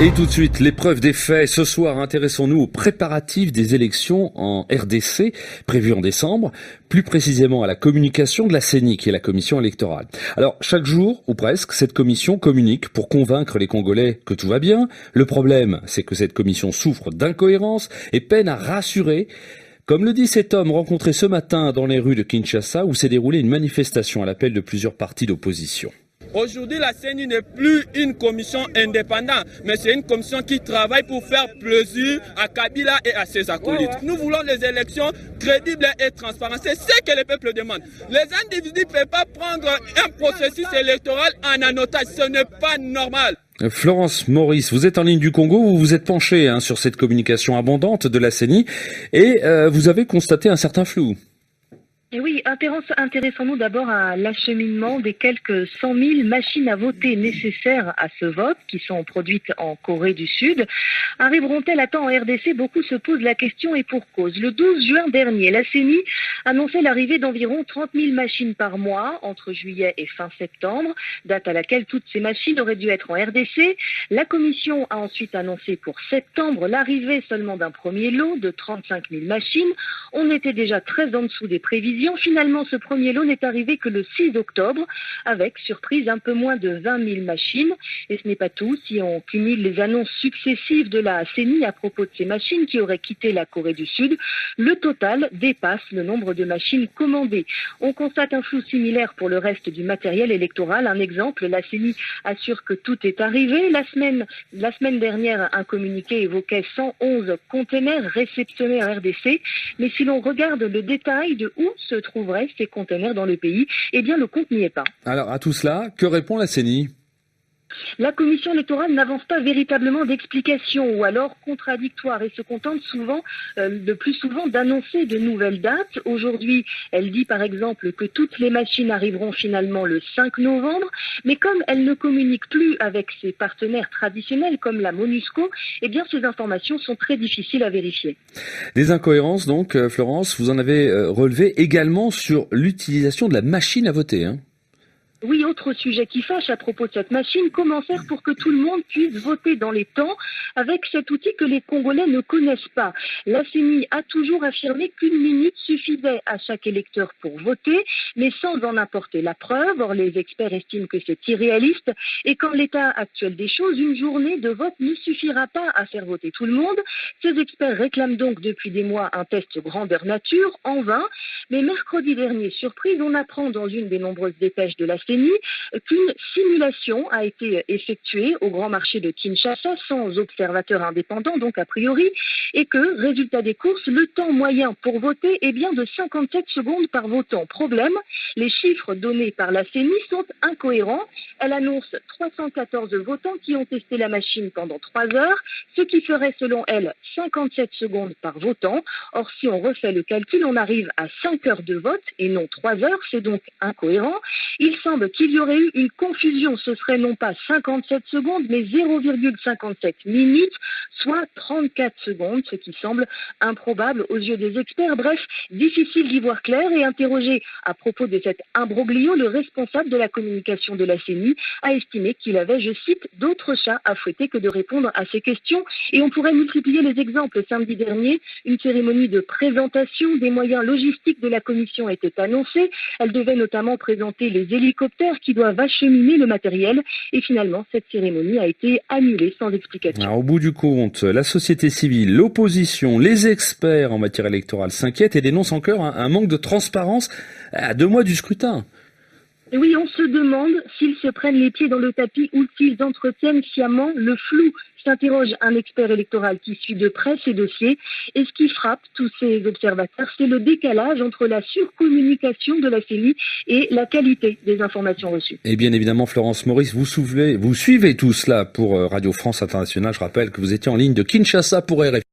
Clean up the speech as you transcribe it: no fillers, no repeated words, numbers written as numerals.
Et tout de suite, l'épreuve des faits. Ce soir, intéressons-nous aux préparatifs des élections en RDC, prévues en décembre, plus précisément à la communication de la CENI, qui est la commission électorale. Alors, chaque jour, ou presque, cette commission communique pour convaincre les Congolais que tout va bien. Le problème, c'est que cette commission souffre d'incohérences et peine à rassurer. Comme le dit cet homme rencontré ce matin dans les rues de Kinshasa, où s'est déroulée une manifestation à l'appel de plusieurs partis d'opposition. Aujourd'hui, la CENI n'est plus une commission indépendante, mais c'est une commission qui travaille pour faire plaisir à Kabila et à ses acolytes. Nous voulons des élections crédibles et transparentes. C'est ce que le peuple demande. Les individus ne peuvent pas prendre un processus électoral en otage. Ce n'est pas normal. Florence Maurice, vous êtes en ligne du Congo, vous vous êtes penchée sur cette communication abondante de la CENI et vous avez constaté un certain flou. Et oui, intéressons-nous d'abord à l'acheminement des quelques 100 000 machines à voter nécessaires à ce vote qui sont produites en Corée du Sud. Arriveront-elles à temps en RDC? Beaucoup se posent la question et pour cause. Le 12 juin dernier, la CENI annonçait l'arrivée d'environ 30 000 machines par mois entre juillet et fin septembre, date à laquelle toutes ces machines auraient dû être en RDC. La Commission a ensuite annoncé pour septembre l'arrivée seulement d'un premier lot de 35 000 machines. On était déjà très en dessous des prévisions. Finalement, ce premier lot n'est arrivé que le 6 octobre, avec, surprise, un peu moins de 20 000 machines. Et ce n'est pas tout. Si on cumule les annonces successives de la CENI à propos de ces machines qui auraient quitté la Corée du Sud, le total dépasse le nombre de machines commandées. On constate un flou similaire pour le reste du matériel électoral. Un exemple, la CENI assure que tout est arrivé. La semaine dernière, un communiqué évoquait 111 containers réceptionnés en RDC. Mais si l'on regarde le détail de où se trouveraient ces containers dans le pays, eh bien le compte n'y est pas. Alors à tout cela, que répond la CENI ? La commission électorale n'avance pas véritablement d'explications ou alors contradictoires et se contente le plus souvent d'annoncer de nouvelles dates. Aujourd'hui, elle dit par exemple que toutes les machines arriveront finalement le 5 novembre, mais comme elle ne communique plus avec ses partenaires traditionnels comme la MONUSCO, eh bien ces informations sont très difficiles à vérifier. Des incohérences donc, Florence, vous en avez relevé également sur l'utilisation de la machine à voter, Oui, autre sujet qui fâche à propos de cette machine, comment faire pour que tout le monde puisse voter dans les temps avec cet outil que les Congolais ne connaissent pas. La CENI a toujours affirmé qu'une minute suffisait à chaque électeur pour voter, mais sans en apporter la preuve. Or, les experts estiment que c'est irréaliste et qu'en l'état actuel des choses, une journée de vote ne suffira pas à faire voter tout le monde. Ces experts réclament donc depuis des mois un test grandeur nature, en vain. Mais mercredi dernier, surprise, on apprend dans une des nombreuses dépêches de la CENI qu'une simulation a été effectuée au grand marché de Kinshasa sans observateur indépendant, donc a priori, et que, résultat des courses, le temps moyen pour voter est bien de 57 secondes par votant. Problème, les chiffres donnés par la CENI sont incohérents. Elle annonce 314 votants qui ont testé la machine pendant 3 heures, ce qui ferait selon elle 57 secondes par votant. Or, si on refait le calcul, on arrive à 5 heures de vote et non 3 heures, c'est donc incohérent. Il semble qu'il y aurait eu une confusion. Ce serait non pas 57 secondes, mais 0,57 minutes, soit 34 secondes, ce qui semble improbable aux yeux des experts. Bref, difficile d'y voir clair et interrogé à propos de cet imbroglio, le responsable de la communication de la CENI a estimé qu'il avait, je cite, d'autres chats à fouetter que de répondre à ces questions. Et on pourrait multiplier les exemples. Samedi dernier, une cérémonie de présentation des moyens logistiques de la commission était annoncée. Elle devait notamment présenter les hélicoptères qui doivent acheminer le matériel. Et finalement, cette cérémonie a été annulée sans explication. Alors, au bout du compte, la société civile, l'opposition, les experts en matière électorale s'inquiètent et dénoncent encore un manque de transparence à 2 mois du scrutin. Oui, on se demande s'ils se prennent les pieds dans le tapis ou s'ils entretiennent sciemment le flou. S'interroge un expert électoral qui suit de près ces dossiers. Et ce qui frappe tous ces observateurs, c'est le décalage entre la surcommunication de la CENI et la qualité des informations reçues. Et bien évidemment, Florence Maurice, vous suivez tout cela pour Radio France Internationale. Je rappelle que vous étiez en ligne de Kinshasa pour RFI.